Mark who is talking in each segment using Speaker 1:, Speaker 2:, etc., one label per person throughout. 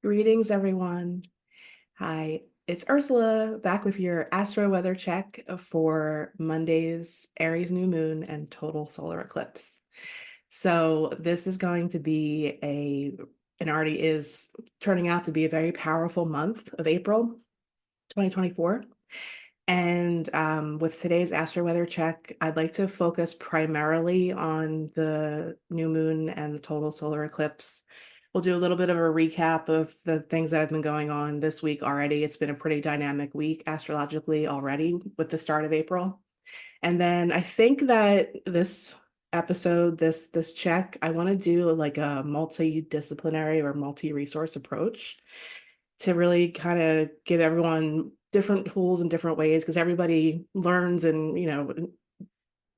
Speaker 1: Greetings, everyone. Hi, it's Ursula back with your Astro-Weather Check for Monday's Aries new moon and total solar eclipse. So this is going to be and already is turning out to be a very powerful month of April 2024. And with today's Astro-Weather Check, I'd like to focus primarily on the new moon and the total solar eclipse. We'll do a little bit of a recap of the things that have been going on this week already. It's been a pretty dynamic week astrologically already with the start of April. And then I think that this episode, this check, I want to do like a multidisciplinary or multi-resource approach to really kind of give everyone different tools in different ways, because everybody learns and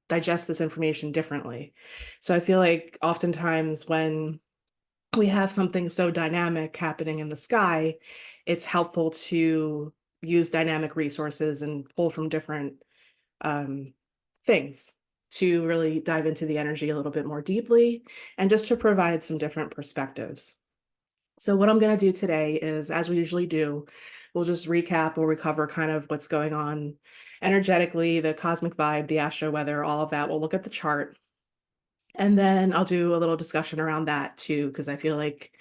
Speaker 1: digests this information differently. So I feel like oftentimes when we have something so dynamic happening in the sky, it's helpful to use dynamic resources and pull from different things to really dive into the energy a little bit more deeply and just to provide some different perspectives. So what I'm going to do today is, as we usually do, we'll just recap or recover kind of what's going on energetically, the cosmic vibe, the astro weather, all of that. We'll look at the chart. And then I'll do a little discussion around that too, because I feel like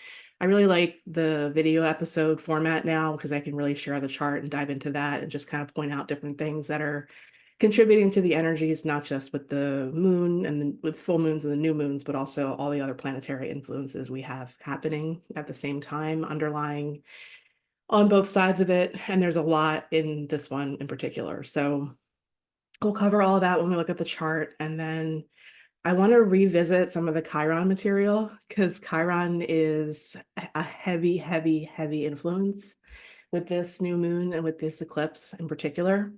Speaker 1: I really like the video episode format now, because I can really share the chart and dive into that and just kind of point out different things that are contributing to the energies, not just with the moon and with full moons and the new moons, but also all the other planetary influences we have happening at the same time, underlying on both sides of it. And there's a lot in this one in particular. So we'll cover all of that when we look at the chart. And then I want to revisit some of the Chiron material, because Chiron is a heavy, heavy, heavy influence with this new moon and with this eclipse in particular.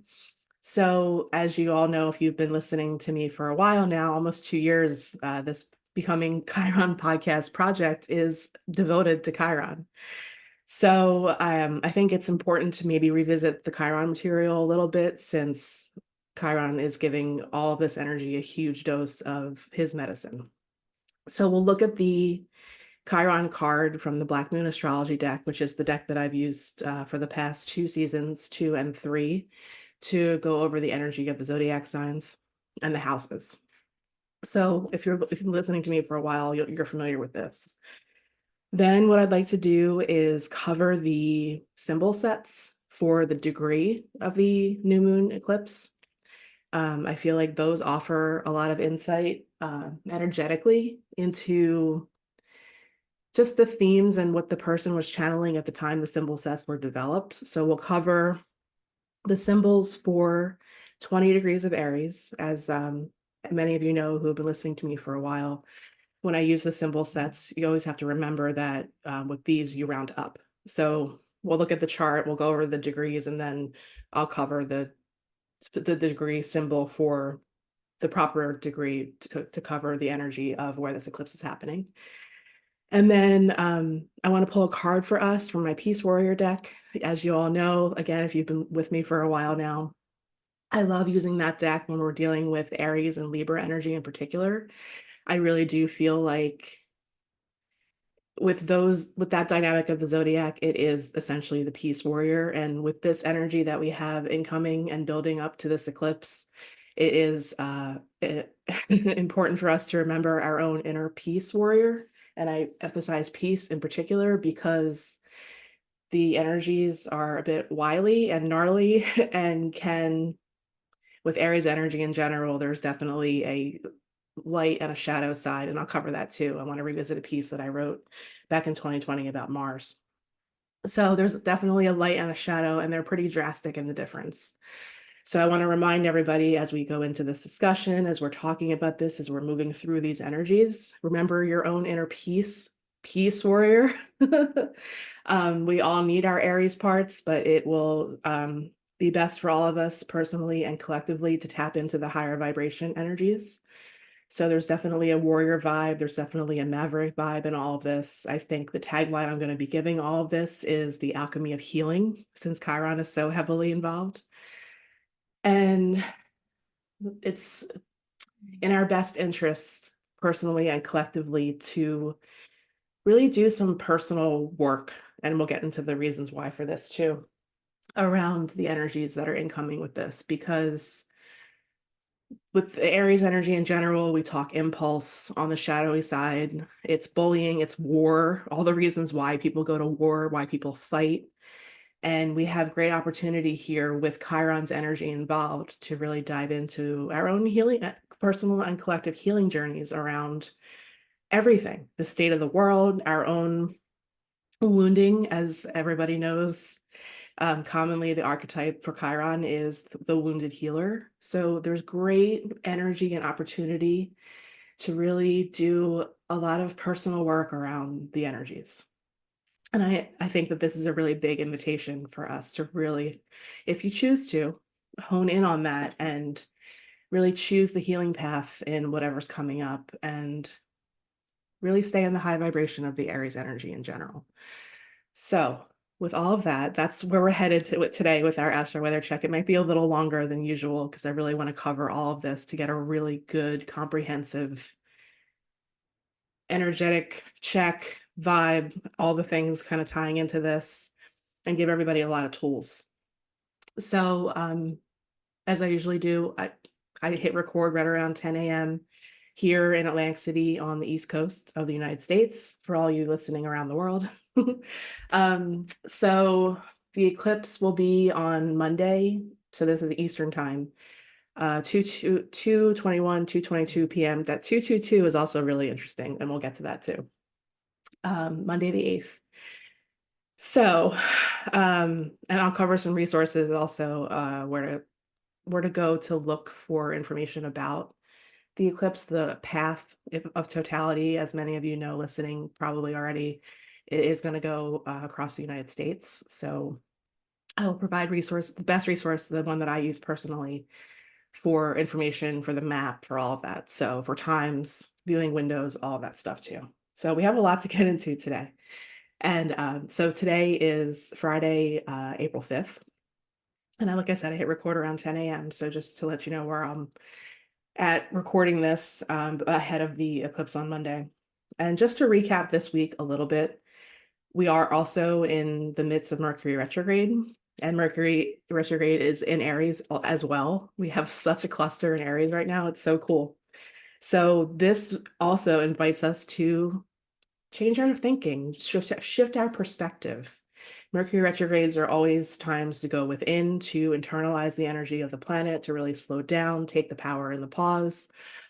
Speaker 1: So as you all know, if you've been listening to me for a while now, almost 2 years, this Becoming Chiron podcast project is devoted to Chiron. So I think it's important to maybe revisit the Chiron material a little bit, since Chiron is giving all of this energy a huge dose of his medicine. So we'll look at the Chiron card from the Black Moon Astrology deck, which is the deck that I've used for the past 2 seasons, 2 and 3, to go over the energy of the zodiac signs and the houses. So if you're listening to me for a while, you're familiar with this. Then what I'd like to do is cover the symbol sets for the degree of the new moon eclipse. I feel like those offer a lot of insight energetically into just the themes and what the person was channeling at the time the symbol sets were developed. So we'll cover the symbols for 20 degrees of Aries. As many of you know who have been listening to me for a while, when I use the symbol sets, you always have to remember that with these, you round up. So we'll look at the chart, we'll go over the degrees, and then I'll cover the degree symbol for the proper degree to cover the energy of where this eclipse is happening. And then I want to pull a card for us from my Peace Warrior deck. As you all know, again, if you've been with me for a while now, I love using that deck when we're dealing with Aries and Libra energy in particular. I really do feel like with that dynamic of the zodiac, it is essentially the peace warrior. And with this energy that we have incoming and building up to this eclipse, it is important for us to remember our own inner peace warrior. And I emphasize peace in particular because the energies are a bit wily and gnarly and can, with Aries energy in general, there's definitely a light and a shadow side, and I'll cover that too. I want to revisit a piece that I wrote back in 2020 about Mars. So there's definitely a light and a shadow, and they're pretty drastic in the difference. So I want to remind everybody as we go into this discussion, as we're talking about this, as we're moving through these energies, remember your own inner peace warrior. We all need our Aries parts, but it will be best for all of us personally and collectively to tap into the higher vibration energies. So there's definitely a warrior vibe. There's definitely a maverick vibe in all of this. I think the tagline I'm going to be giving all of this is the alchemy of healing, since Chiron is so heavily involved. And it's in our best interest, personally and collectively, to really do some personal work and we'll get into the reasons why for this too, around the energies that are incoming with this, because with the Aries energy in general, we talk impulse on the shadowy side. It's bullying, it's war, all the reasons why people go to war, why people fight. And we have great opportunity here with Chiron's energy involved to really dive into our own healing, personal and collective healing journeys around everything, the state of the world, our own wounding, as everybody knows. Commonly, the archetype for Chiron is the wounded healer. So there's great energy and opportunity to really do a lot of personal work around the energies. And I think that this is a really big invitation for us to really, if you choose to, hone in on that and really choose the healing path in whatever's coming up and really stay in the high vibration of the Aries energy in general. So with all of that, that's where we're headed to it today with our Astro-Weather Check. It might be a little longer than usual because I really want to cover all of this to get a really good, comprehensive, energetic check, vibe, all the things kind of tying into this and give everybody a lot of tools. So as I usually do, I hit record right around 10 a.m. here in Atlantic City on the East Coast of the United States for all you listening around the world. So the eclipse will be on Monday. So this is Eastern time, 2:22 p.m. That 2:22 is also really interesting, and we'll get to that too. Monday the 8th. So, and I'll cover some resources also, where to go to look for information about the eclipse, the path of totality, as many of you know listening probably already. It is going to go across the United States. So I will provide the best resource, the one that I use personally for information, for the map, for all of that. So for times, viewing windows, all of that stuff too. So we have a lot to get into today. And so today is Friday, April 5th. And like I said, I hit record around 10 a.m. So just to let you know where I'm at recording this ahead of the eclipse on Monday. And just to recap this week a little bit, we are also in the midst of Mercury retrograde, and Mercury retrograde is in Aries as well. We have such a cluster in Aries right now. It's so cool. So this also invites us to change our thinking, shift our perspective. Mercury retrogrades are always times to go within, to internalize the energy of the planet, to really slow down, take the power in the pause.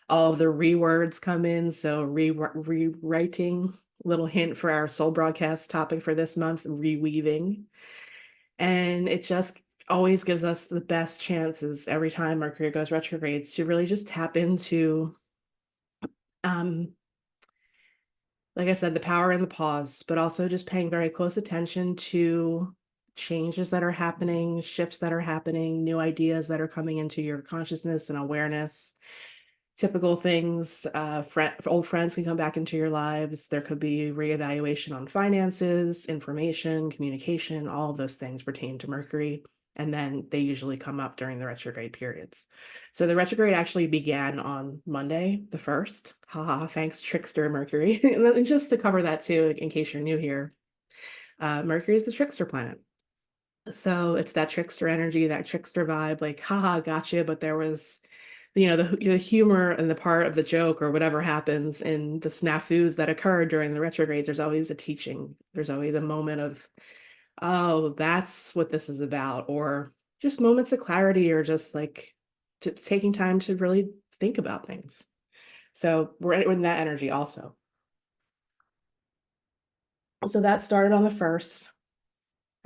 Speaker 1: All of the rewords come in, so rewriting, little hint for our soul broadcast topic for this month, reweaving. And it just always gives us the best chances every time Mercury goes retrogrades to really just tap into like I said, the power in the pause, but also just paying very close attention to changes that are happening, shifts that are happening, new ideas that are coming into your consciousness and awareness. Typical things, old friends can come back into your lives. There could be reevaluation on finances, information, communication, all of those things pertain to Mercury. And then they usually come up during the retrograde periods. So the retrograde actually began on Monday, the 1st. Haha, thanks, trickster Mercury. And just to cover that too, in case you're new here, Mercury is the trickster planet. So it's that trickster energy, that trickster vibe, like, haha, gotcha. But there was, the humor and the part of the joke or whatever happens in the snafus that occur during the retrogrades. There's always a teaching. There's always a moment of, oh, that's what this is about, or just moments of clarity, or just like taking time to really think about things. So we're in that energy also. So that started on the 1st,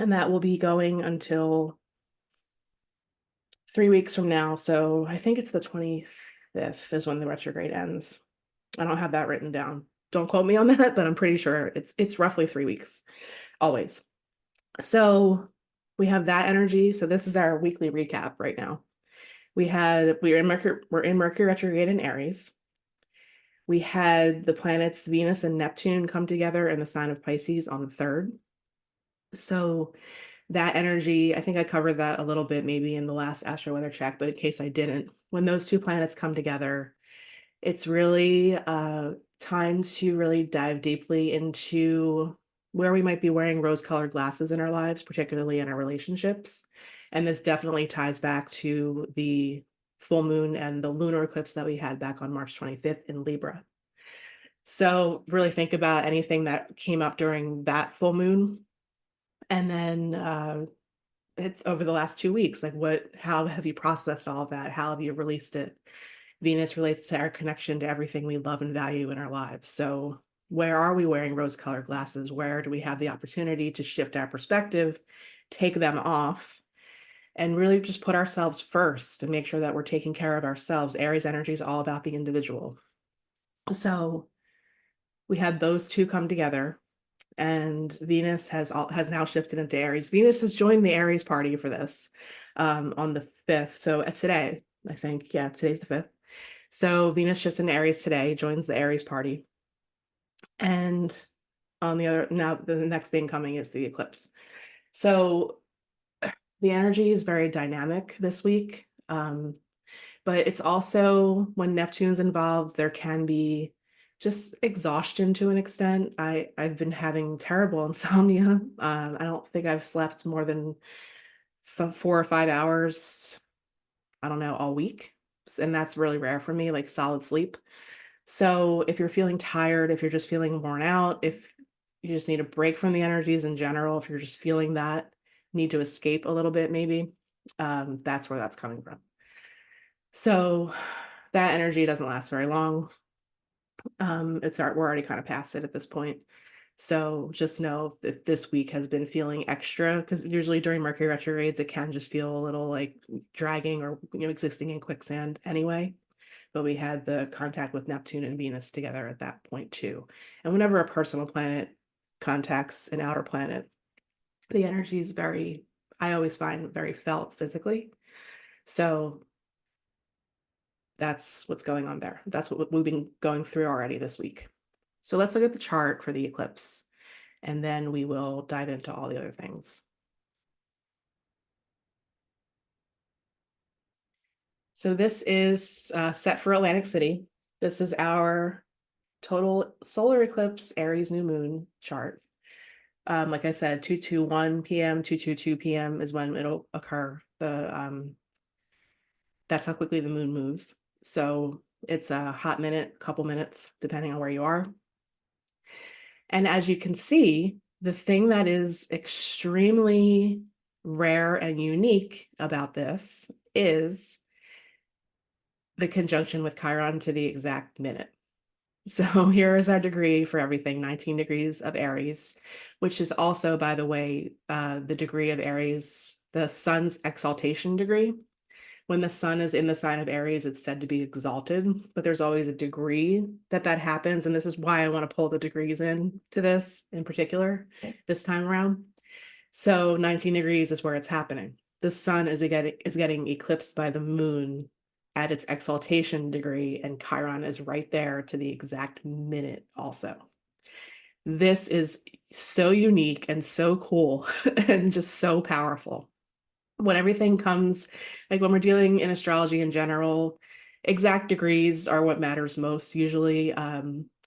Speaker 1: and that will be going until 3 weeks from now. So I think it's the 25th is when the retrograde ends. I don't have that written down. Don't quote me on that, but I'm pretty sure it's roughly 3 weeks, always. So we have that energy. So this is our weekly recap right now. We're in Mercury retrograde in Aries. We had the planets Venus and Neptune come together in the sign of Pisces on the 3rd. So that energy, I think I covered that a little bit maybe in the last Astro-Weather Check, but in case I didn't, when those two planets come together, it's really time to really dive deeply into where we might be wearing rose-colored glasses in our lives, particularly in our relationships. And this definitely ties back to the full moon and the lunar eclipse that we had back on March 25th in Libra. So really think about anything that came up during that full moon. And then it's over the last 2 weeks, like how have you processed all of that? How have you released it? Venus relates to our connection to everything we love and value in our lives. So where are we wearing rose-colored glasses? Where do we have the opportunity to shift our perspective, take them off, and really just put ourselves first and make sure that we're taking care of ourselves? Aries energy is all about the individual. So we had those two come together, and Venus has now shifted into Aries. Venus has joined the Aries party for this on the 5th. So today, I think, yeah, today's the 5th. So Venus shifts into Aries today, joins the Aries party. And now the next thing coming is the eclipse. So the energy is very dynamic this week. But it's also, when Neptune's involved, there can be just exhaustion to an extent. I've been having terrible insomnia. I don't think I've slept more than 4 or 5 hours, I don't know, all week. And that's really rare for me, like solid sleep. So if you're feeling tired, if you're just feeling worn out, if you just need a break from the energies in general, if you're just feeling that need to escape a little bit, maybe, that's where that's coming from. So that energy doesn't last very long. We're already kind of past it at this point. So just know if this week has been feeling extra, because usually during Mercury retrogrades, it can just feel a little like dragging or existing in quicksand anyway. But we had the contact with Neptune and Venus together at that point too. And whenever a personal planet contacts an outer planet, the energy is I always find very felt physically. So that's what's going on there. That's what we've been going through already this week. So let's look at the chart for the eclipse, and then we will dive into all the other things. So this is set for Atlantic City. This is our total solar eclipse Aries new moon chart. Like I said, 2:21 p.m., 2:22 p.m. is when it'll occur. That's how quickly the moon moves. So it's a hot minute, couple minutes, depending on where you are. And as you can see, the thing that is extremely rare and unique about this is the conjunction with Chiron to the exact minute. So here is our degree for everything, 19 degrees of Aries, which is also, by the way, the degree of Aries, the sun's exaltation degree. When the sun is in the sign of Aries, it's said to be exalted, but there's always a degree that happens. And this is why I want to pull the degrees in to this in particular this time around. So 19 degrees is where it's happening. The sun is getting eclipsed by the moon at its exaltation degree, and Chiron is right there to the exact minute also. This is so unique and so cool and just so powerful. When everything comes, like when we're dealing in astrology in general, exact degrees are what matters most usually.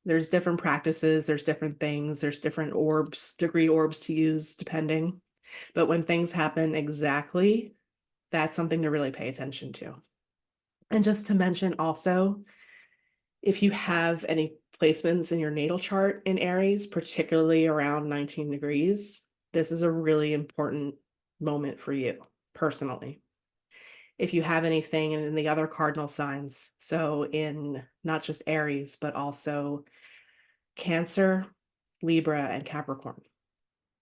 Speaker 1: There's different practices, there's different things, there's different degree orbs to use depending. But when things happen exactly, that's something to really pay attention to. And just to mention also, if you have any placements in your natal chart in Aries, particularly around 19 degrees, this is a really important moment for you personally. If you have anything in the other cardinal signs, so in not just Aries, but also Cancer, Libra, and Capricorn.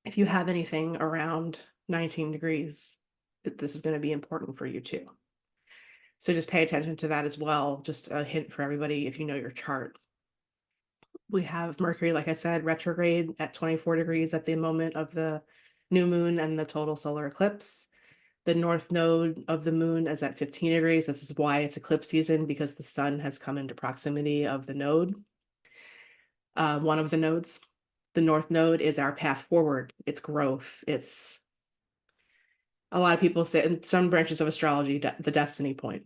Speaker 1: If you have anything around 19 degrees, this is going to be important for you too. So just pay attention to that as well. Just a hint for everybody if you know your chart. We have Mercury, like I said, retrograde at 24 degrees at the moment of the new moon and the total solar eclipse. The north node of the moon is at 15 degrees. This is why it's eclipse season, because the sun has come into proximity of the node. One of the nodes. The north node is our path forward. It's growth. It's, a lot of people say in some branches of astrology, the destiny point.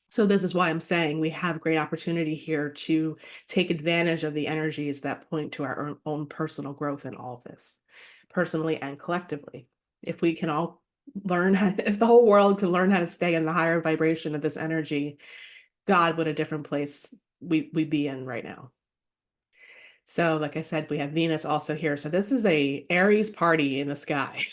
Speaker 1: So this is why I'm saying we have great opportunity here to take advantage of the energies that point to our own personal growth in all of this, personally and collectively. If we can all learn if the whole world can learn how to stay in the higher vibration of this energy, God, what a different place we'd be in right now. So like I said, we have Venus also here. So this is a Aries party in the sky.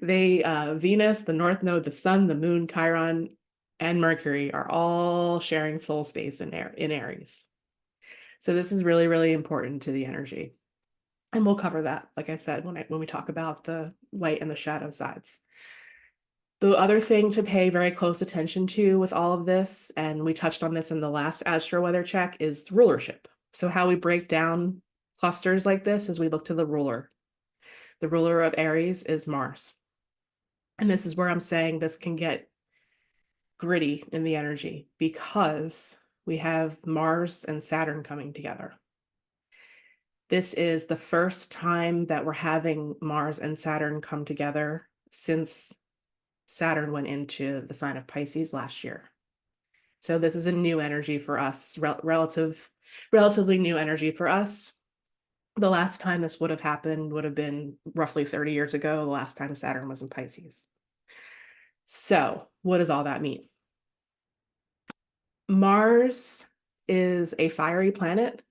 Speaker 1: Venus, the North Node, the Sun, the Moon, Chiron, and Mercury are all sharing soul space in Aries. So this is really, really important to the energy. And we'll cover that, like I said, when we talk about the light and the shadow sides. The other thing to pay very close attention to with all of this, and we touched on this in the last Astro-Weather Check, is rulership. So how we break down clusters like this is we look to the ruler. The ruler of Aries is Mars. And this is where I'm saying this can get gritty in the energy because we have Mars and Saturn coming together. This is the first time that we're having Mars and Saturn come together since Saturn went into the sign of Pisces last year. So this is a new energy for us, relatively new energy for us. The last time this would have happened would have been roughly 30 years ago, the last time Saturn was in Pisces. So what does all that mean? Mars is a fiery planet.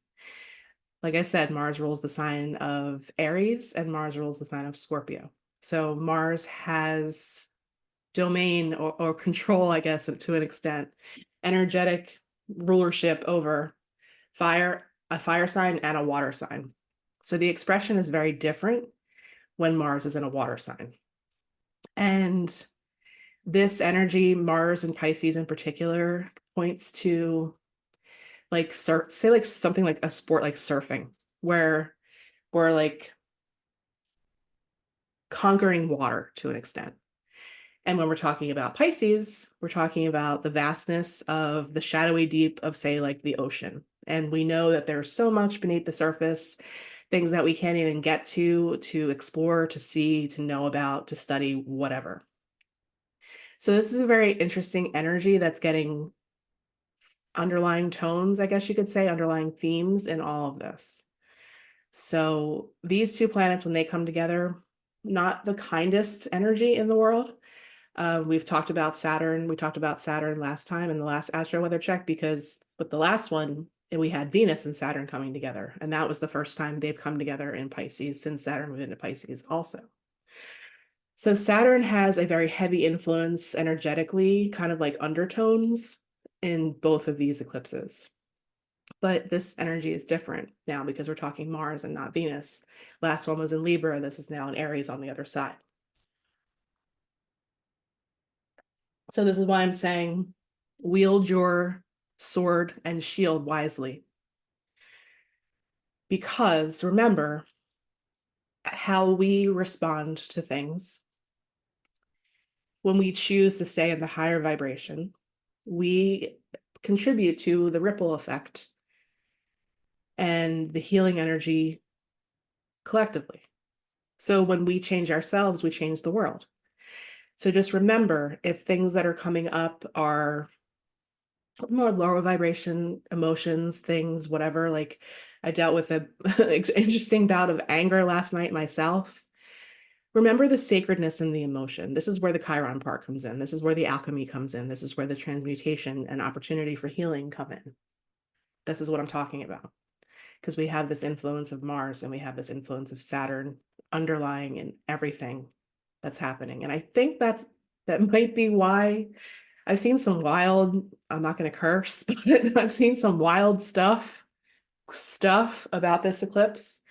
Speaker 1: Like I said, Mars rules the sign of Aries and Mars rules the sign of Scorpio. So Mars has domain or control, I guess, to an extent, energetic rulership over a fire sign and a water sign. So the expression is very different when Mars is in a water sign. And this energy, Mars and Pisces in particular, points to like say like something like a sport like surfing, where we're like conquering water to an extent. And when we're talking about Pisces, we're talking about the vastness of the shadowy deep of, say, like the ocean. And we know that there's so much beneath the surface, things that we can't even get to explore, to see, to know about, to study, whatever. So this is a very interesting energy that's getting underlying tones, I guess you could say, underlying themes in all of this. So these two planets, when they come together, not the kindest energy in the world. We've talked about Saturn. We talked about Saturn last time in the last Astro-Weather Check, because with the last one, we had Venus and Saturn coming together. And that was the first time they've come together in Pisces since Saturn moved into Pisces also. So Saturn has a very heavy influence energetically, kind of like undertones in both of these eclipses. But this energy is different now because we're talking Mars and not Venus. Last one was in Libra. This is now in Aries on the other side. So this is why I'm saying wield your sword and shield wisely. Because remember, how we respond to things, when we choose to stay in the higher vibration, we contribute to the ripple effect and the healing energy collectively. So when we change ourselves, we change the world. So just remember, if things that are coming up are more lower vibration emotions, things, whatever, like I dealt with a interesting bout of anger last night myself. Remember the sacredness in the emotion. This is where the Chiron part comes in. This is where the alchemy comes in. This is where the transmutation and opportunity for healing come in. This is what I'm talking about. Because we have this influence of Mars and we have this influence of Saturn underlying in everything that's happening. And I think that might be why I've seen some wild, I'm not going to curse, but I've seen some wild stuff about this eclipse.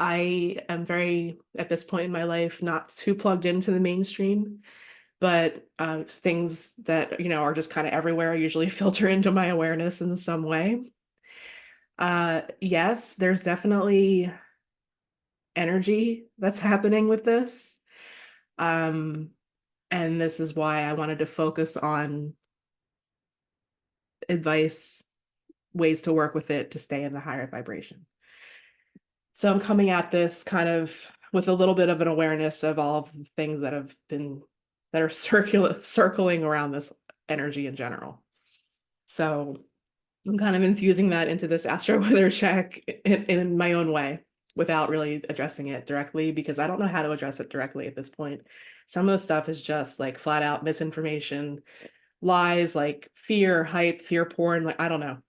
Speaker 1: I am very, at this point in my life, not too plugged into the mainstream, but things that, are just kind of everywhere usually filter into my awareness in some way. Yes, there's definitely energy that's happening with this. And this is why I wanted to focus on advice, ways to work with it to stay in the higher vibration. So I'm coming at this kind of with a little bit of an awareness of all of the things that have been that are circling around this energy in general. So I'm kind of infusing that into this Astro-Weather Check in my own way without really addressing it directly, because I don't know how to address it directly at this point. Some of the stuff is just like flat out misinformation, lies, like fear, hype, fear porn, like I don't know.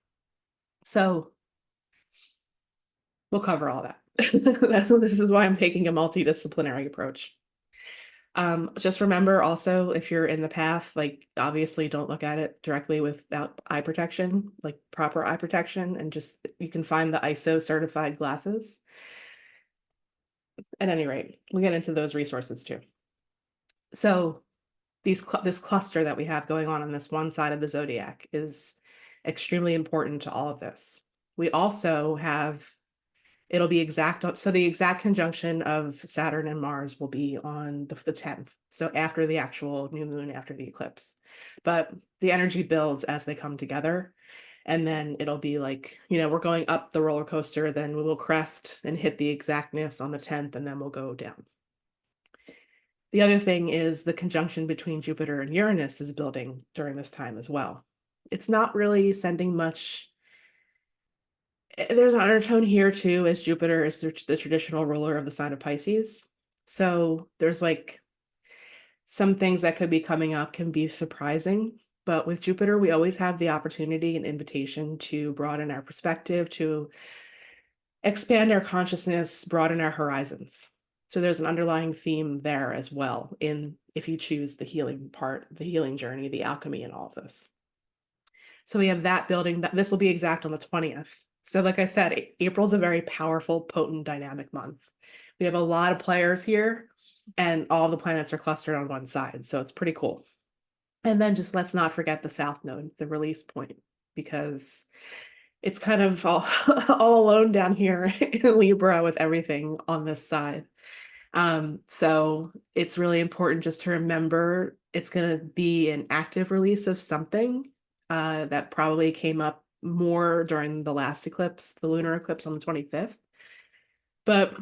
Speaker 1: So we'll cover all that. This is why I'm taking a multidisciplinary approach. Just remember also, if you're in the path, like obviously don't look at it directly without eye protection, like proper eye protection, and just you can find the ISO certified glasses. At any rate, we'll get into those resources too. So this cluster that we have going on this one side of the zodiac is extremely important to all of this. We also have, it'll be exact, so the exact conjunction of Saturn and Mars will be on the 10th, so after the actual new moon, after the eclipse. But the energy builds as they come together, and then it'll be like, you know, we're going up the roller coaster, then we will crest and hit the exactness on the 10th, and then we'll go down. The other thing is the conjunction between Jupiter and Uranus is building during this time as well. It's not really sending much. There's an undertone here too, as Jupiter is the traditional ruler of the sign of Pisces. So there's like some things that could be coming up can be surprising, but with Jupiter, we always have the opportunity and invitation to broaden our perspective, to expand our consciousness, broaden our horizons. So there's an underlying theme there as well, in if you choose the healing part, the healing journey, the alchemy, and all of this. So we have that building, that this will be exact on the 20th. So like I said, April's a very powerful, potent, dynamic month. We have a lot of players here, and all the planets are clustered on one side, so it's pretty cool. And then just let's not forget the South Node, the release point, because it's kind of all, all alone down here in Libra with everything on this side. So it's really important just to remember it's going to be an active release of something that probably came up more during the last eclipse, the lunar eclipse on the 25th. But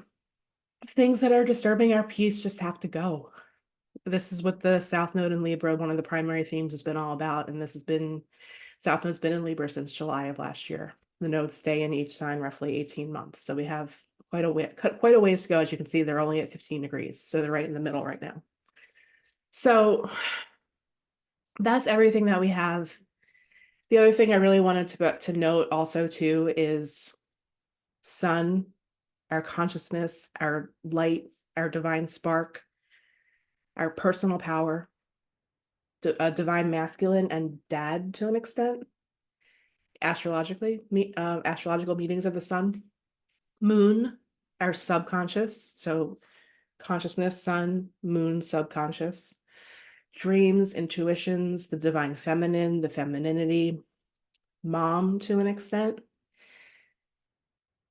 Speaker 1: things that are disturbing our peace just have to go. This is what the South Node in Libra, one of the primary themes, has been all about. And this has been, South Node's been in Libra since July of last year. The nodes stay in each sign roughly 18 months. So we have quite a ways to go. As you can see, they're only at 15 degrees. So they're right in the middle right now. So that's everything that we have. The other thing I really wanted to note also too is sun, our consciousness, our light, our divine spark, our personal power, divine masculine, and dad to an extent, astrologically, astrological meetings of the sun. Moon, our subconscious, so consciousness, sun, moon, subconscious. Dreams, intuitions, the divine feminine, the femininity. Mom to an extent.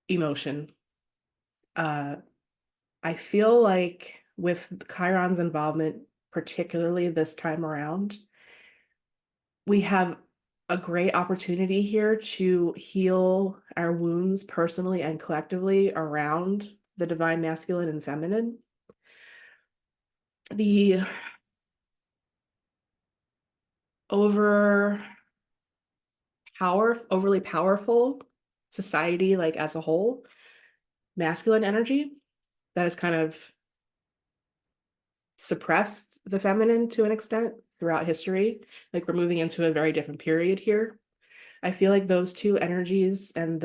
Speaker 1: Emotion. I feel like with Chiron's involvement, particularly this time around, we have a great opportunity here to heal our wounds personally and collectively around the divine masculine and feminine. The overly powerful society, like as a whole, masculine energy that has kind of suppressed the feminine to an extent throughout history. Like we're moving into a very different period here. I feel like those two energies and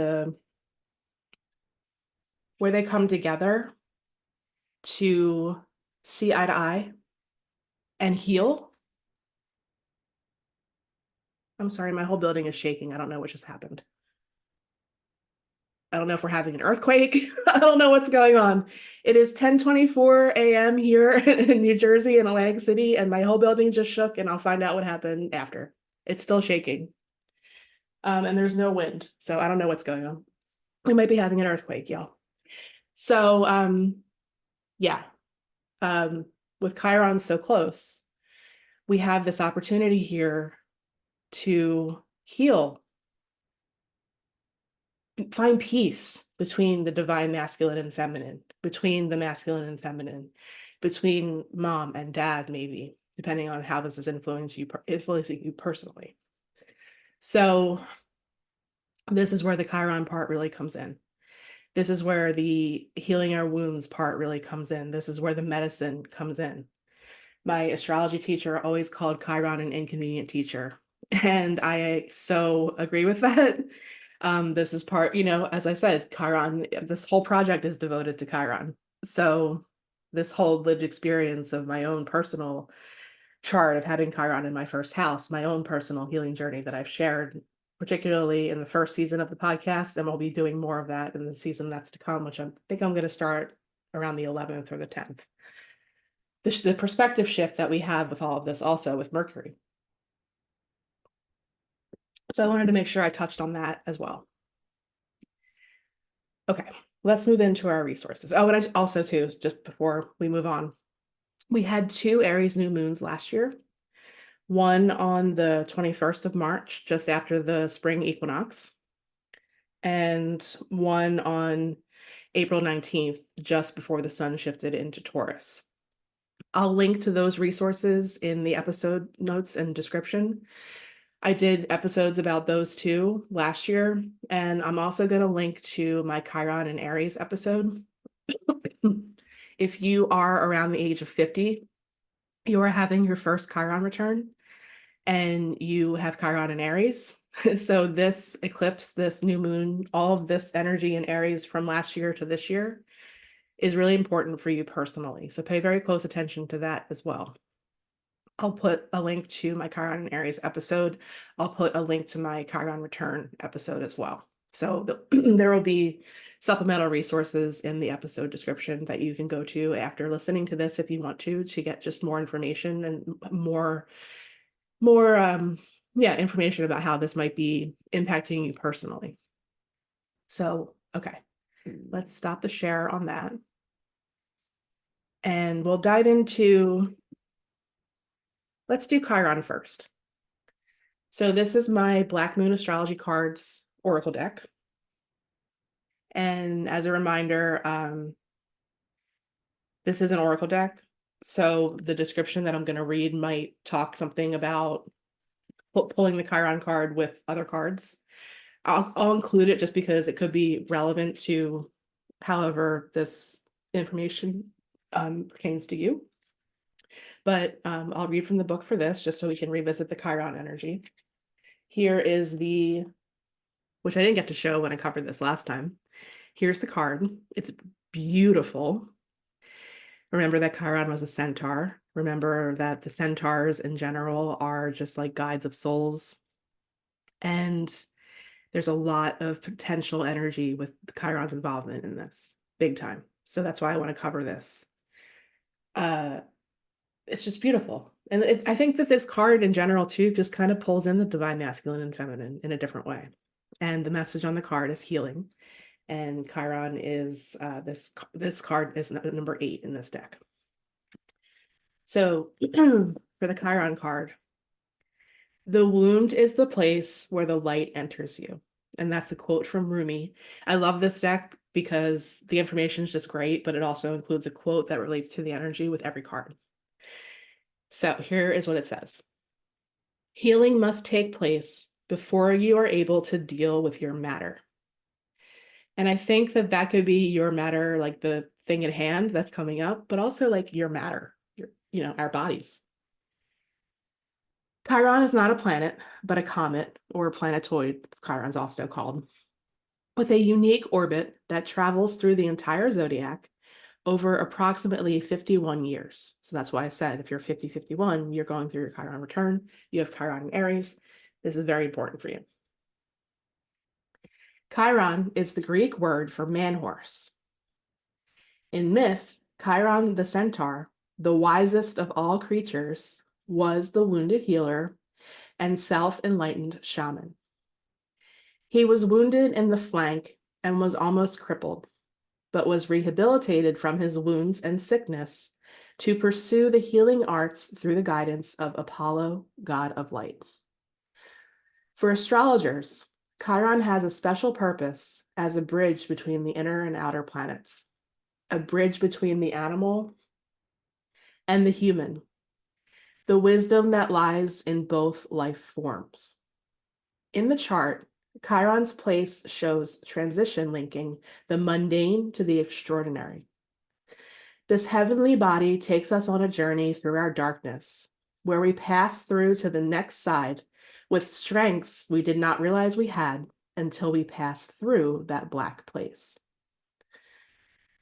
Speaker 1: where they come together to see eye to eye and heal. I'm sorry, my whole building is shaking. I don't know what just happened. I don't know if we're having an earthquake. I don't know what's going on. It is 10:24 a.m. here in New Jersey, in Atlantic City, and my whole building just shook, and I'll find out what happened after. It's still shaking. And there's no wind, so I don't know what's going on. We might be having an earthquake, y'all. So, yeah, with Chiron so close, we have this opportunity here to heal, find peace between the divine masculine and feminine, between the masculine and feminine, between mom and dad, maybe, depending on how this is influencing you personally. So this is where the Chiron part really comes in. This is where the healing our wounds part really comes in. This is where the medicine comes in. My astrology teacher always called Chiron an inconvenient teacher. And I so agree with that. This is part, as I said, Chiron, this whole project is devoted to Chiron. So this whole lived experience of my own personal chart of having Chiron in my first house, my own personal healing journey that I've shared, particularly in the first season of the podcast, and we'll be doing more of that in the season that's to come, which I think I'm going to start around the 11th or the 10th. The perspective shift that we have with all of this also with Mercury. So I wanted to make sure I touched on that as well. Okay, let's move into our resources. Oh, and I also too, just before we move on, we had 2 Aries new moons last year. One on the 21st of March, just after the spring equinox, and one on April 19th, just before the sun shifted into Taurus. I'll link to those resources in the episode notes and description. I did episodes about those 2 last year, and I'm also going to link to my Chiron and Aries episode. If you are around the age of 50, you are having your first Chiron return, and you have Chiron and Aries. So this eclipse, this new moon, all of this energy in Aries from last year to this year is really important for you personally. So pay very close attention to that as well. I'll put a link to my Chiron and Aries episode. I'll put a link to my Chiron return episode as well. So there will be supplemental resources in the episode description that you can go to after listening to this if you want to get just more information and more information about how this might be impacting you personally. So, okay, let's stop the share on that. And we'll dive into, let's do Chiron first. So this is my Black Moon Astrology Cards Oracle deck. And as a reminder, this is an Oracle deck. So the description that I'm going to read might talk something about pulling the Chiron card with other cards. I'll include it just because it could be relevant to however this information pertains to you. But I'll read from the book for this just so we can revisit the Chiron energy. Here is which I didn't get to show when I covered this last time. Here's the card. It's beautiful. Remember that Chiron was a centaur. Remember that the centaurs in general are just like guides of souls. And there's a lot of potential energy with Chiron's involvement in this, big time. So that's why I want to cover this. It's just beautiful. And I think that this card in general too just kind of pulls in the divine masculine and feminine in a different way. And the message on the card is healing. And Chiron is, this card is number 8 in this deck. So for the Chiron card, the wound is the place where the light enters you. And that's a quote from Rumi. I love this deck because the information is just great, but it also includes a quote that relates to the energy with every card. So here is what it says. Healing must take place before you are able to deal with your matter. And I think that that could be your matter, like the thing at hand that's coming up, but also like your matter, our bodies. Chiron is not a planet, but a comet, or a planetoid, Chiron's also called, with a unique orbit that travels through the entire zodiac over approximately 51 years. So that's why I said if you're 50-51, you're going through your Chiron return, you have Chiron in Aries. This is very important for you. Chiron is the Greek word for man-horse. In myth, Chiron the centaur, the wisest of all creatures, was the wounded healer and self-enlightened shaman. He was wounded in the flank and was almost crippled, but was rehabilitated from his wounds and sickness to pursue the healing arts through the guidance of Apollo, god of light. For astrologers, Chiron has a special purpose as a bridge between the inner and outer planets, a bridge between the animal and the human, the wisdom that lies in both life forms. In the chart, Chiron's place shows transition linking the mundane to the extraordinary. This heavenly body takes us on a journey through our darkness, where we pass through to the next side with strengths we did not realize we had until we passed through that black place.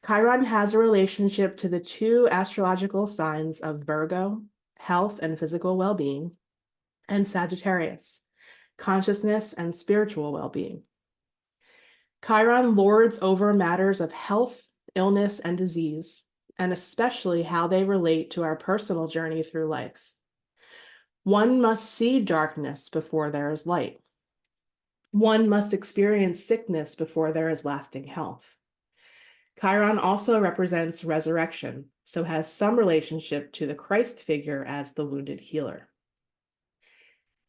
Speaker 1: Chiron has a relationship to the two astrological signs of Virgo, health and physical well-being, and Sagittarius, consciousness and spiritual well-being. Chiron lords over matters of health, illness, and disease, and especially how they relate to our personal journey through life. One must see darkness before there is light. One must experience sickness before there is lasting health. Chiron also represents resurrection, so has some relationship to the Christ figure as the wounded healer.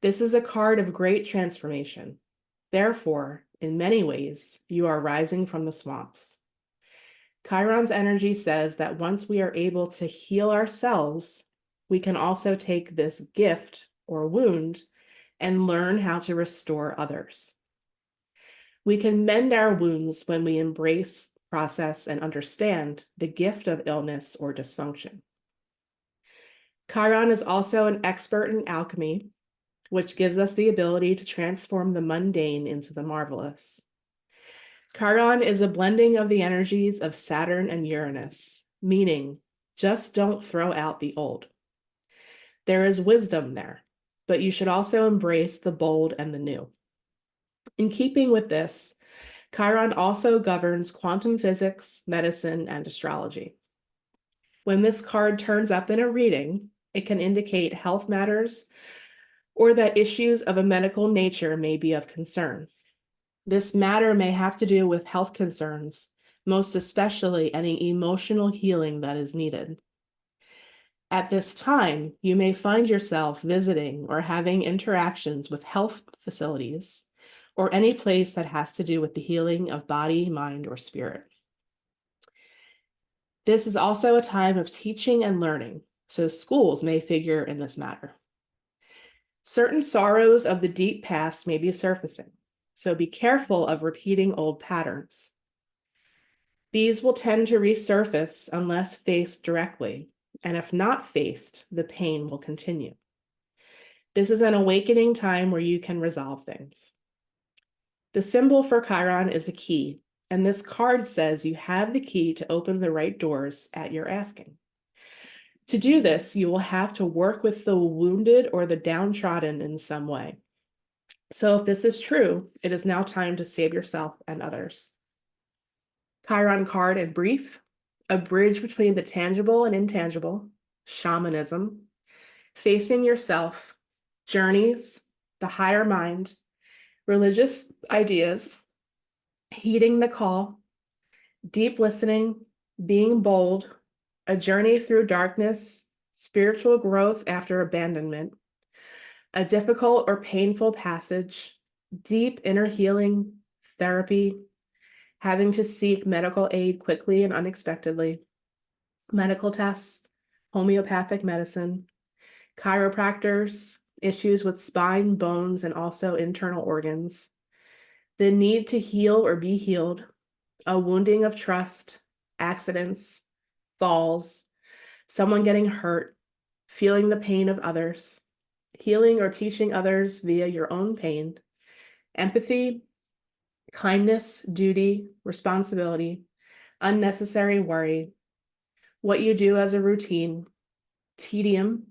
Speaker 1: This is a card of great transformation. Therefore, in many ways, you are rising from the swamps. Chiron's energy says that once we are able to heal ourselves, we can also take this gift or wound and learn how to restore others. We can mend our wounds when we embrace, process, and understand the gift of illness or dysfunction. Chiron is also an expert in alchemy, which gives us the ability to transform the mundane into the marvelous. Chiron is a blending of the energies of Saturn and Uranus, meaning just don't throw out the old. There is wisdom there, but you should also embrace the bold and the new. In keeping with this, Chiron also governs quantum physics, medicine, and astrology. When this card turns up in a reading, it can indicate health matters or that issues of a medical nature may be of concern. This matter may have to do with health concerns, most especially any emotional healing that is needed. At this time, you may find yourself visiting or having interactions with health facilities or any place that has to do with the healing of body, mind, or spirit. This is also a time of teaching and learning, so schools may figure in this matter. Certain sorrows of the deep past may be surfacing, so be careful of repeating old patterns. These will tend to resurface unless faced directly, and if not faced, the pain will continue. This is an awakening time where you can resolve things. The symbol for Chiron is a key, and this card says you have the key to open the right doors at your asking. To do this, you will have to work with the wounded or the downtrodden in some way. So if this is true, it is now time to save yourself and others. Chiron card in brief: a bridge between the tangible and intangible, shamanism, facing yourself, journeys, the higher mind, religious ideas, heeding the call, deep listening, being bold, a journey through darkness, spiritual growth after abandonment, a difficult or painful passage, deep inner healing, therapy, having to seek medical aid quickly and unexpectedly, medical tests, homeopathic medicine, chiropractors, issues with spine, bones, and also internal organs, the need to heal or be healed, a wounding of trust, accidents, falls, someone getting hurt, feeling the pain of others, healing or teaching others via your own pain, empathy, kindness, duty, responsibility, unnecessary worry, what you do as a routine, tedium,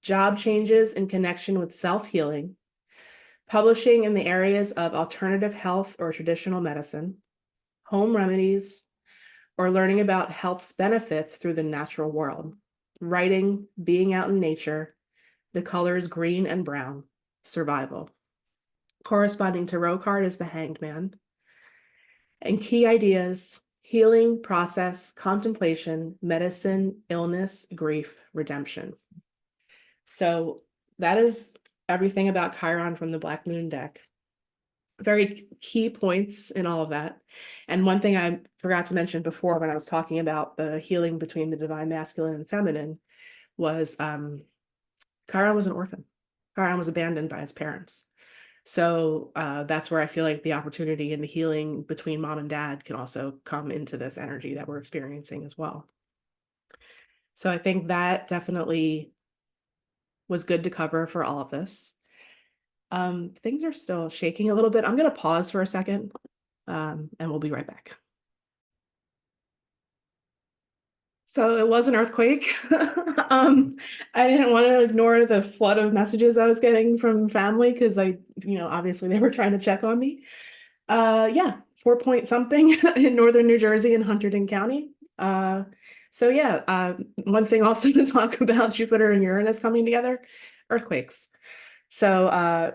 Speaker 1: job changes in connection with self-healing, publishing in the areas of alternative health or traditional medicine, home remedies, or learning about health's benefits through the natural world, writing, being out in nature, the colors green and brown, survival. Corresponding tarot card is the Hanged Man. And key ideas: healing, process, contemplation, medicine, illness, grief, redemption. So that is everything about Chiron from the Black Moon deck. Very key points in all of that. And one thing I forgot to mention before when I was talking about the healing between the divine masculine and feminine was Chiron was an orphan. Chiron was abandoned by his parents. So that's where I feel like the opportunity and the healing between mom and dad can also come into this energy that we're experiencing as well. So I think that definitely was good to cover for all of this. Things are still shaking a little bit. I'm going to pause for a second, and we'll be right back. So it was an earthquake. I didn't want to ignore the flood of messages I was getting from family because obviously they were trying to check on me. Yeah, 4 point something in northern New Jersey in Hunterdon County. So yeah, one thing also to talk about Jupiter and Uranus coming together, earthquakes. So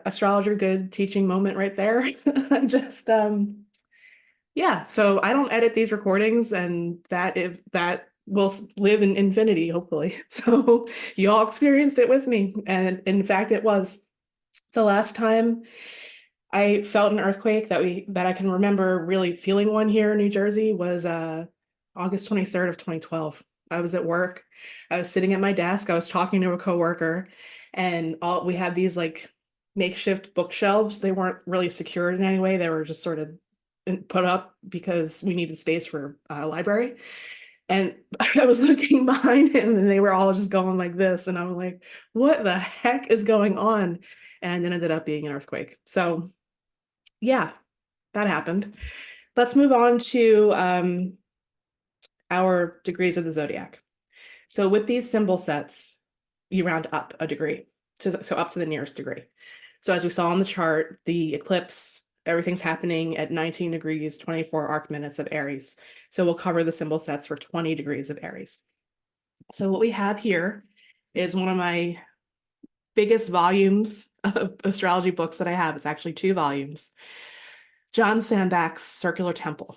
Speaker 1: astrologer good teaching moment right there. Just yeah, so I don't edit these recordings, and that will live in infinity, hopefully. So you all experienced it with me, and in fact, it was the last time I felt an earthquake that I can remember really feeling one here in New Jersey was August 23rd of 2012. I was at work. I was sitting at my desk. I was talking to a coworker, and we had these like makeshift bookshelves. They weren't really secured in any way. They were just sort of put up because we needed space for a library. And I was looking behind him, and they were all just going like this, and I'm like, what the heck is going on? And it ended up being an earthquake. So yeah, that happened. Let's move on to our degrees of the zodiac. So with these symbol sets, you round up a degree, so up to the nearest degree. So as we saw on the chart, the eclipse, everything's happening at 19 degrees, 24 arc minutes of Aries. So we'll cover the symbol sets for 20 degrees of Aries. So what we have here is one of my biggest volumes of astrology books that I have. It's actually 2 volumes. John Sandbach's Circular Temple.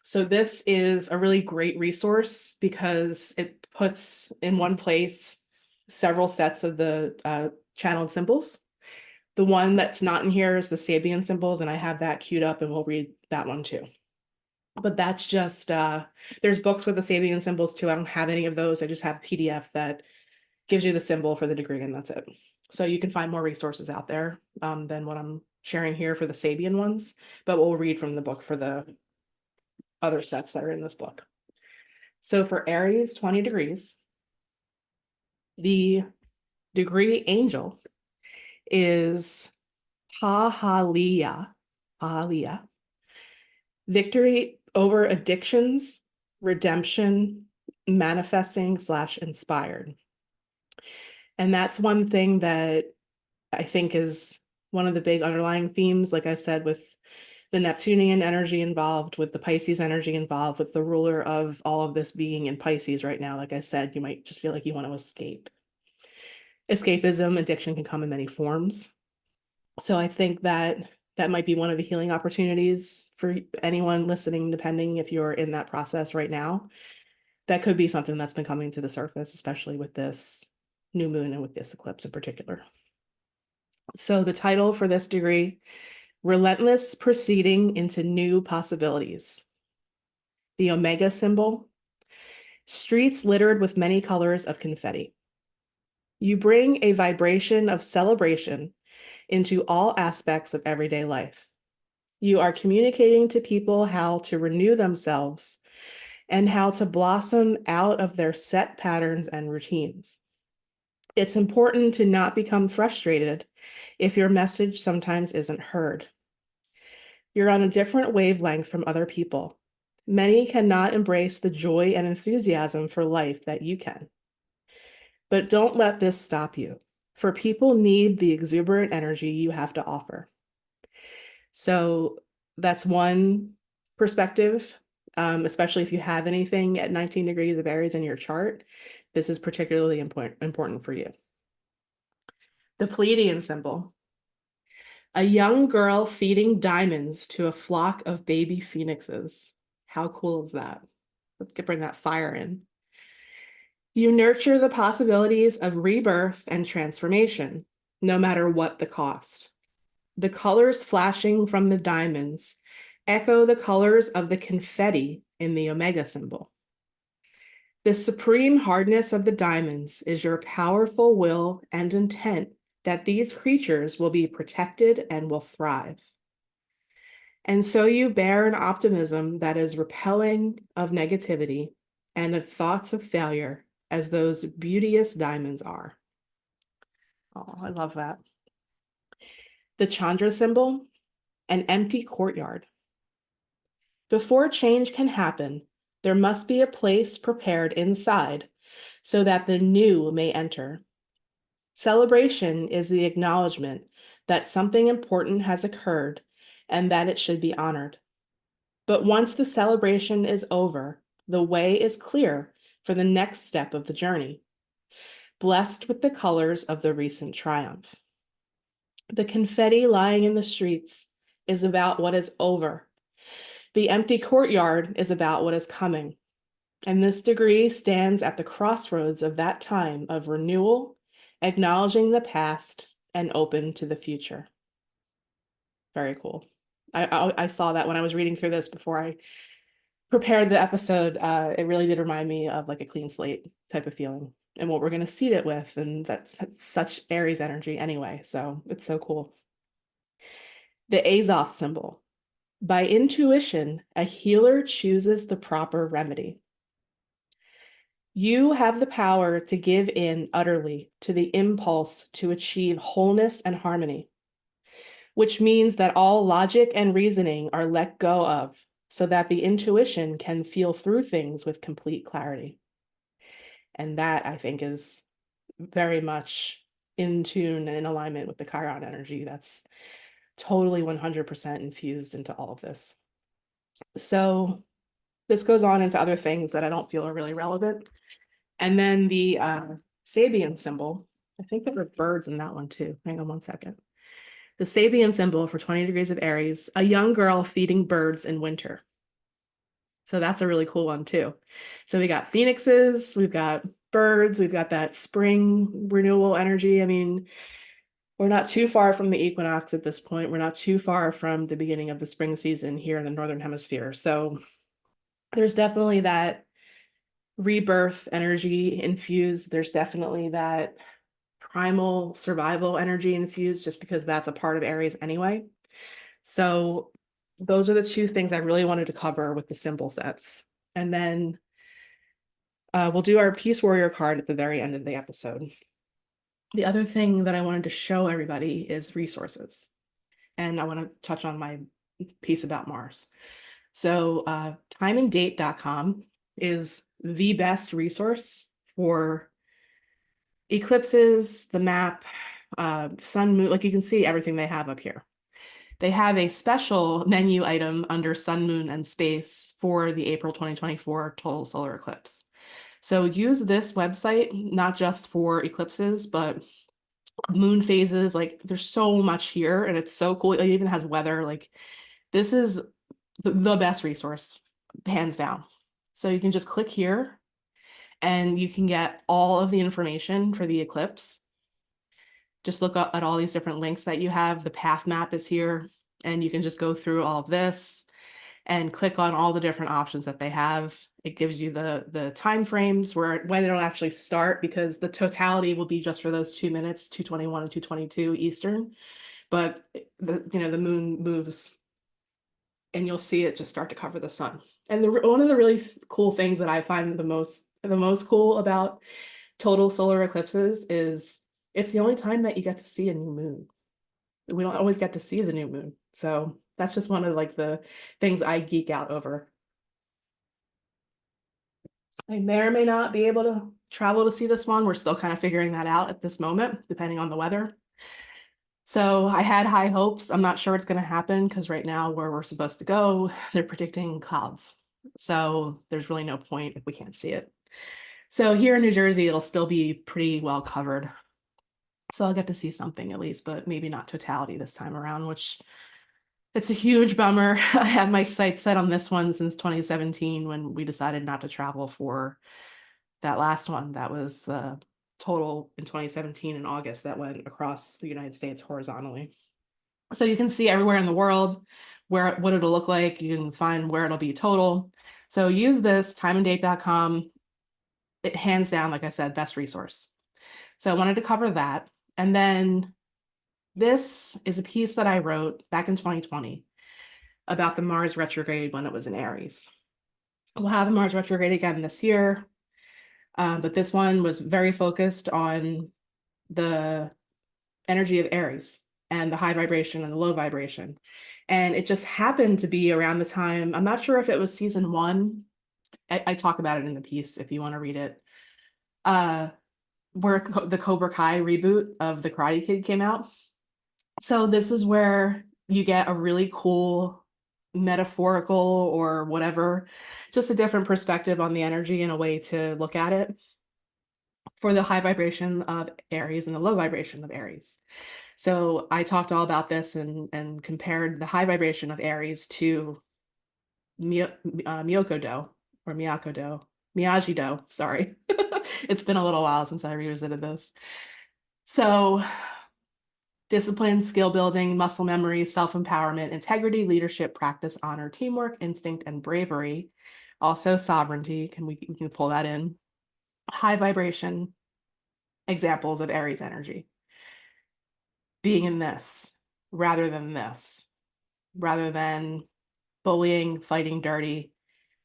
Speaker 1: So this is a really great resource because it puts in one place several sets of the channeled symbols. The one that's not in here is the Sabian symbols, and I have that queued up, and we'll read that one too. But that's just, there's books with the Sabian symbols too. I don't have any of those. I just have a PDF that gives you the symbol for the degree, and that's it. So you can find more resources out there than what I'm sharing here for the Sabian ones, but we'll read from the book for the other sets that are in this book. So for Aries, 20 degrees, the degree angel is Pahalia. Pahalia. Victory over addictions, redemption, manifesting / inspired. And that's one thing that I think is one of the big underlying themes, like I said, with the Neptunian energy involved, with the Pisces energy involved, with the ruler of all of this being in Pisces right now. Like I said, you might just feel like you want to escape. Escapism, addiction can come in many forms. So I think that might be one of the healing opportunities for anyone listening, depending if you're in that process right now. That could be something that's been coming to the surface, especially with this new moon and with this eclipse in particular. So the title for this degree, Relentless Proceeding into New Possibilities. The Omega symbol, streets littered with many colors of confetti. You bring a vibration of celebration into all aspects of everyday life. You are communicating to people how to renew themselves and how to blossom out of their set patterns and routines. It's important to not become frustrated if your message sometimes isn't heard. You're on a different wavelength from other people. Many cannot embrace the joy and enthusiasm for life that you can. But don't let this stop you, for people need the exuberant energy you have to offer. So that's one perspective, especially if you have anything at 19 degrees of Aries in your chart. This is particularly important for you. The Pleiadian symbol. A young girl feeding diamonds to a flock of baby phoenixes. How cool is that? Let's bring that fire in. You nurture the possibilities of rebirth and transformation, no matter what the cost. The colors flashing from the diamonds echo the colors of the confetti in the Omega symbol. The supreme hardness of the diamonds is your powerful will and intent that these creatures will be protected and will thrive. And so you bear an optimism that is repelling of negativity and of thoughts of failure as those beauteous diamonds are. Oh, I love that. The Chandra symbol, an empty courtyard. Before change can happen, there must be a place prepared inside so that the new may enter. Celebration is the acknowledgement that something important has occurred and that it should be honored. But once the celebration is over, the way is clear for the next step of the journey, blessed with the colors of the recent triumph. The confetti lying in the streets is about what is over. The empty courtyard is about what is coming. And this degree stands at the crossroads of that time of renewal, acknowledging the past and open to the future. Very cool. I saw that when I was reading through this before I prepared the episode. It really did remind me of like a clean slate type of feeling and what we're going to seed it with. And that's such Aries energy anyway. So it's so cool. The Azoth symbol. By intuition, a healer chooses the proper remedy. You have the power to give in utterly to the impulse to achieve wholeness and harmony, which means that all logic and reasoning are let go of so that the intuition can feel through things with complete clarity. And that, I think, is very much in tune and in alignment with the Chiron energy. That's totally 100% infused into all of this. So this goes on into other things that I don't feel are really relevant. And then the Sabian symbol, I think there were birds in that one too. Hang on one second. The Sabian symbol for 20 degrees of Aries, a young girl feeding birds in winter. So that's a really cool one too. So we got phoenixes, we've got birds, we've got that spring renewal energy. I mean, we're not too far from the equinox at this point. We're not too far from the beginning of the spring season here in the Northern Hemisphere. So there's definitely that rebirth energy infused. There's definitely that primal survival energy infused, just because that's a part of Aries anyway. So those are the two things I really wanted to cover with the symbol sets. And then we'll do our Peace Warrior card at the very end of the episode. The other thing that I wanted to show everybody is resources. And I want to touch on my piece about Mars. So timeanddate.com is the best resource for eclipses, the map, sun, moon, like you can see everything they have up here. They have a special menu item under sun, moon, and space for the April 2024 total solar eclipse. So use this website, not just for eclipses, but moon phases. Like there's so much here and it's so cool. It even has weather. Like this is the best resource, hands down. So you can just click here and you can get all of the information for the eclipse. Just look up at all these different links that you have. The path map is here, and you can just go through all of this and click on all the different options that they have. It gives you the time frames when it'll actually start, because the totality will be just for those 2 minutes, 2:21 and 2:22 Eastern. But the moon moves and you'll see it just start to cover the sun. And one of the really cool things that I find the most cool about total solar eclipses is it's the only time that you get to see a new moon. We don't always get to see the new moon. So that's just one of like the things I geek out over. I may or may not be able to travel to see this one. We're still kind of figuring that out at this moment, depending on the weather. So I had high hopes. I'm not sure it's going to happen because right now where we're supposed to go, they're predicting clouds. So there's really no point if we can't see it. So here in New Jersey, it'll still be pretty well covered. So I'll get to see something at least, but maybe not totality this time around, which it's a huge bummer. I had my sights set on this one since 2017 when we decided not to travel for that last one. That was total in 2017 in August that went across the United States horizontally. So you can see everywhere in the world what it'll look like. You can find where it'll be total. So use this timeanddate.com. it hands down, like I said, best resource. So I wanted to cover that. And then this is a piece that I wrote back in 2020 about the Mars retrograde when it was in Aries. We'll have a Mars retrograde again this year, but this one was very focused on the energy of Aries and the high vibration and the low vibration. And it just happened to be around the time, I'm not sure if it was season 1. I talk about it in the piece if you want to read it. Where the Cobra Kai reboot of the Karate Kid came out. So this is where you get a really cool metaphorical or whatever, just a different perspective on the energy and a way to look at it for the high vibration of Aries and the low vibration of Aries. So I talked all about this and compared the high vibration of Aries to Miyako-do or Miyako-do, Miyagi-do, sorry. It's been a little while since I revisited this. So discipline, skill building, muscle memory, self-empowerment, integrity, leadership, practice, honor, teamwork, instinct, and bravery. Also sovereignty, we can pull that in. High vibration examples of Aries energy. Being in this, rather than bullying, fighting dirty,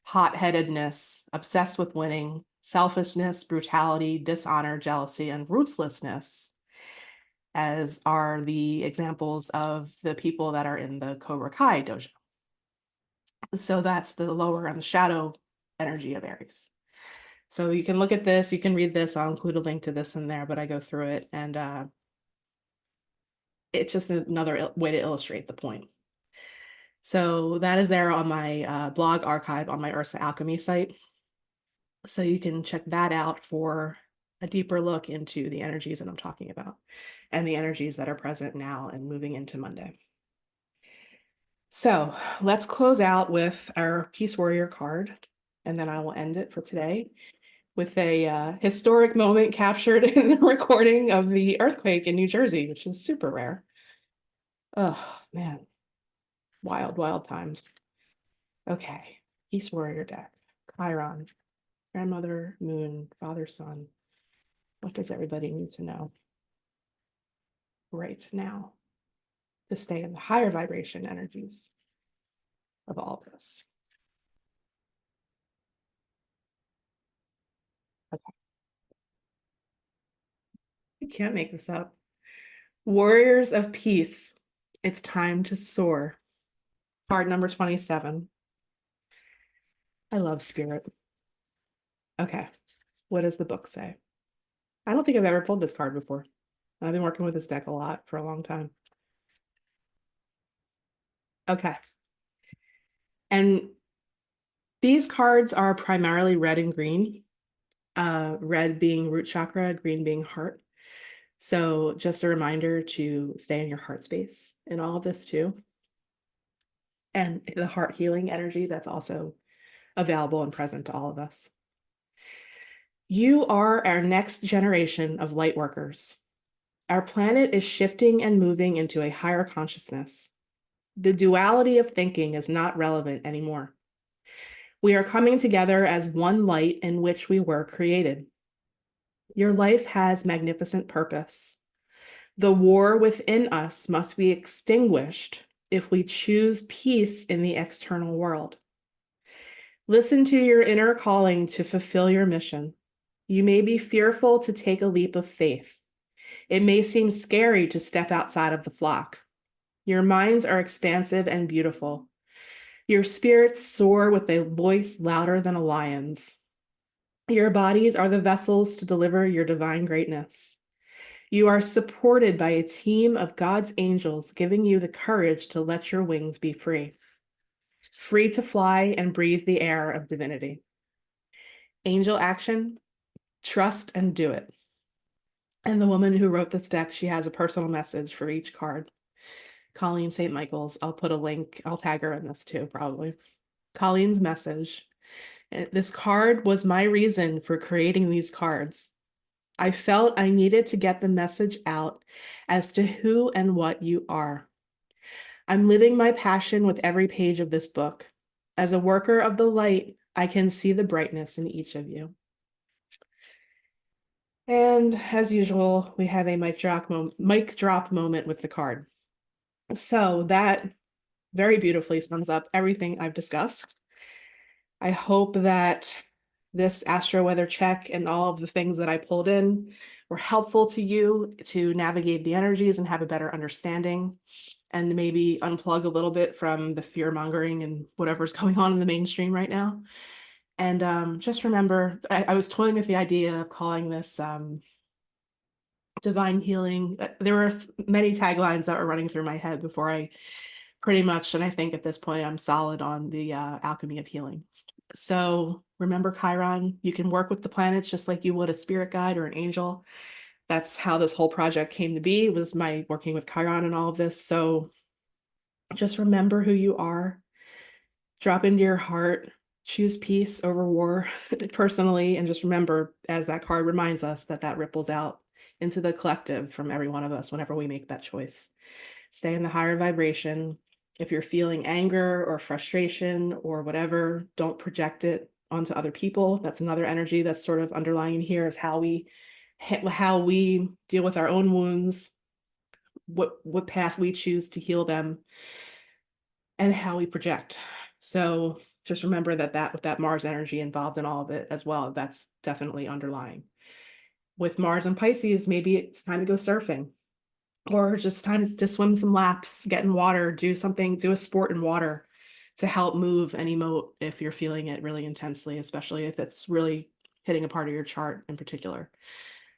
Speaker 1: hot-headedness, obsessed with winning, selfishness, brutality, dishonor, jealousy, and ruthlessness, as are the examples of the people that are in the Cobra Kai dojo. So that's the lower and the shadow energy of Aries. So you can look at this, you can read this, I'll include a link to this in there, but I go through it and it's just another way to illustrate the point. So that is there on my blog archive on my Ursa Alchemy site. So you can check that out for a deeper look into the energies that I'm talking about and the energies that are present now and moving into Monday. So let's close out with our Peace Warrior card, and then I will end it for today with a historic moment captured in the recording of the earthquake in New Jersey, which is super rare. Oh, man. Wild, wild times. Okay. Peace Warrior deck. Chiron. Grandmother, Moon, Father, Son. What does everybody need to know right now to stay in the higher vibration energies of all of this? Okay. You can't make this up. Warriors of Peace. It's time to soar. Card number 27. I love spirit. Okay. What does the book say? I don't think I've ever pulled this card before. I've been working with this deck a lot for a long time. Okay. And these cards are primarily red and green. Red being root chakra, green being heart. So just a reminder to stay in your heart space in all of this too. And the heart healing energy that's also available and present to all of us. You are our next generation of light workers. Our planet is shifting and moving into a higher consciousness. The duality of thinking is not relevant anymore. We are coming together as one light in which we were created. Your life has magnificent purpose. The war within us must be extinguished if we choose peace in the external world. Listen to your inner calling to fulfill your mission. You may be fearful to take a leap of faith. It may seem scary to step outside of the flock. Your minds are expansive and beautiful. Your spirits soar with a voice louder than a lion's. Your bodies are the vessels to deliver your divine greatness. You are supported by a team of God's angels, giving you the courage to let your wings be free. Free to fly and breathe the air of divinity. Angel action, trust and do it. And the woman who wrote this deck, she has a personal message for each card. Colleen St. Michael's, I'll put a link, I'll tag her in this too, probably. Colleen's message. This card was my reason for creating these cards. I felt I needed to get the message out as to who and what you are. I'm living my passion with every page of this book. As a worker of the light, I can see the brightness in each of you. And as usual, we have a mic drop moment with the card. So that very beautifully sums up everything I've discussed. I hope that this astro weather check and all of the things that I pulled in were helpful to you to navigate the energies and have a better understanding, and maybe unplug a little bit from the fear mongering and whatever's going on in the mainstream right now. And just remember, I was toying with the idea of calling this divine healing. There were many taglines that were running through my head before I pretty much, and I think at this point I'm solid on the alchemy of healing. So remember Chiron, you can work with the planets just like you would a spirit guide or an angel. That's how this whole project came to be, was my working with Chiron and all of this. So just remember who you are, drop into your heart, choose peace over war personally, and just remember, as that card reminds us, that that ripples out into the collective from every one of us whenever we make that choice. Stay in the higher vibration. If you're feeling anger or frustration or whatever, don't project it onto other people. That's another energy that's sort of underlying here, is how we deal with our own wounds, what path we choose to heal them, and how we project. So just remember that with that Mars energy involved in all of it as well, that's definitely underlying. With Mars and Pisces, maybe it's time to go surfing, or just time to swim some laps, get in water, do a sport in water to help move and emote if you're feeling it really intensely, especially if it's really hitting a part of your chart in particular.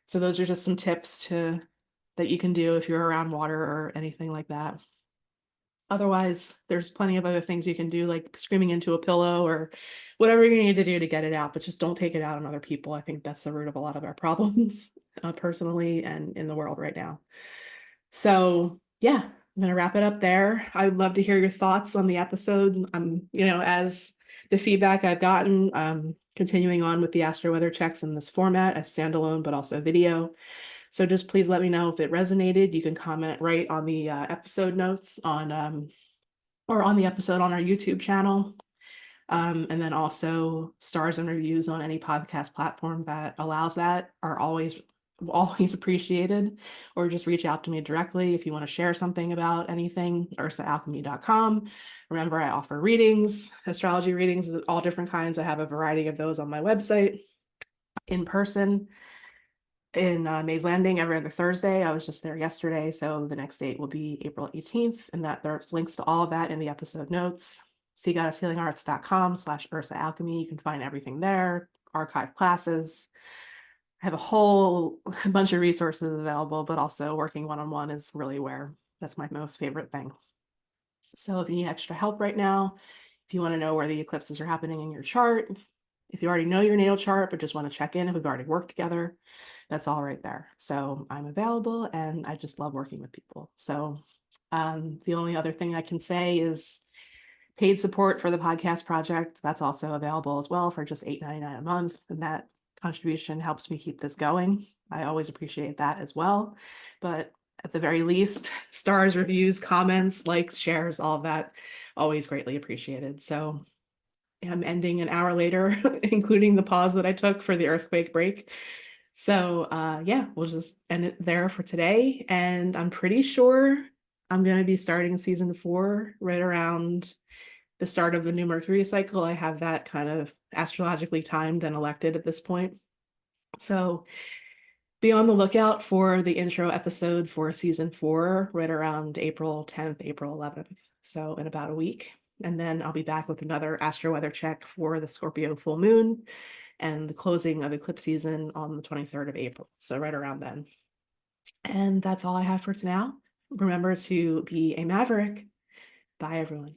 Speaker 1: So those are just some tips that you can do if you're around water or anything like that. Otherwise, there's plenty of other things you can do, like screaming into a pillow or whatever you need to do to get it out, but just don't take it out on other people. I think that's the root of a lot of our problems, personally and in the world right now. So yeah, I'm gonna wrap it up there. I'd love to hear your thoughts on the episode. As the feedback I've gotten, continuing on with the astro weather checks in this format as standalone, but also video. So just please let me know if it resonated. You can comment right on the episode notes or on the episode on our YouTube channel. And then also stars and reviews on any podcast platform that allows that are always appreciated. Or just reach out to me directly if you want to share something about anything, ursaalchemy.com. Remember, I offer readings, astrology readings, all different kinds. I have a variety of those on my website, in person in Mays Landing every other Thursday. I was just there yesterday, so the next date will be April 18th, and that there's links to all of that in the episode notes. SeaGoddessHealingArts.com/Ursa Alchemy. You can find everything there, archive classes. I have a whole bunch of resources available, but also working one-on-one is really where that's my most favorite thing. So if you need extra help right now, if you want to know where the eclipses are happening in your chart, if you already know your natal chart but just want to check in if we've already worked together, that's all right there. So I'm available, and I just love working with people. So the only other thing I can say is paid support for the podcast project. That's also available as well for just $8.99 a month, and that contribution helps me keep this going. I always appreciate that as well. But at the very least, stars, reviews, comments, likes, shares, all of that, always greatly appreciated. So I'm ending an hour later, including the pause that I took for the earthquake break. So yeah, we'll just end it there for today. And I'm pretty sure I'm going to be starting season 4 right around the start of the new Mercury cycle. I have that kind of astrologically timed and elected at this point. So be on the lookout for the intro episode for season 4 right around April 10th, April 11th. So in about a week. And then I'll be back with another astro weather check for the Scorpio full moon and the closing of eclipse season on the 23rd of April. So right around then. And that's all I have for now. Remember to be a maverick. Bye, everyone.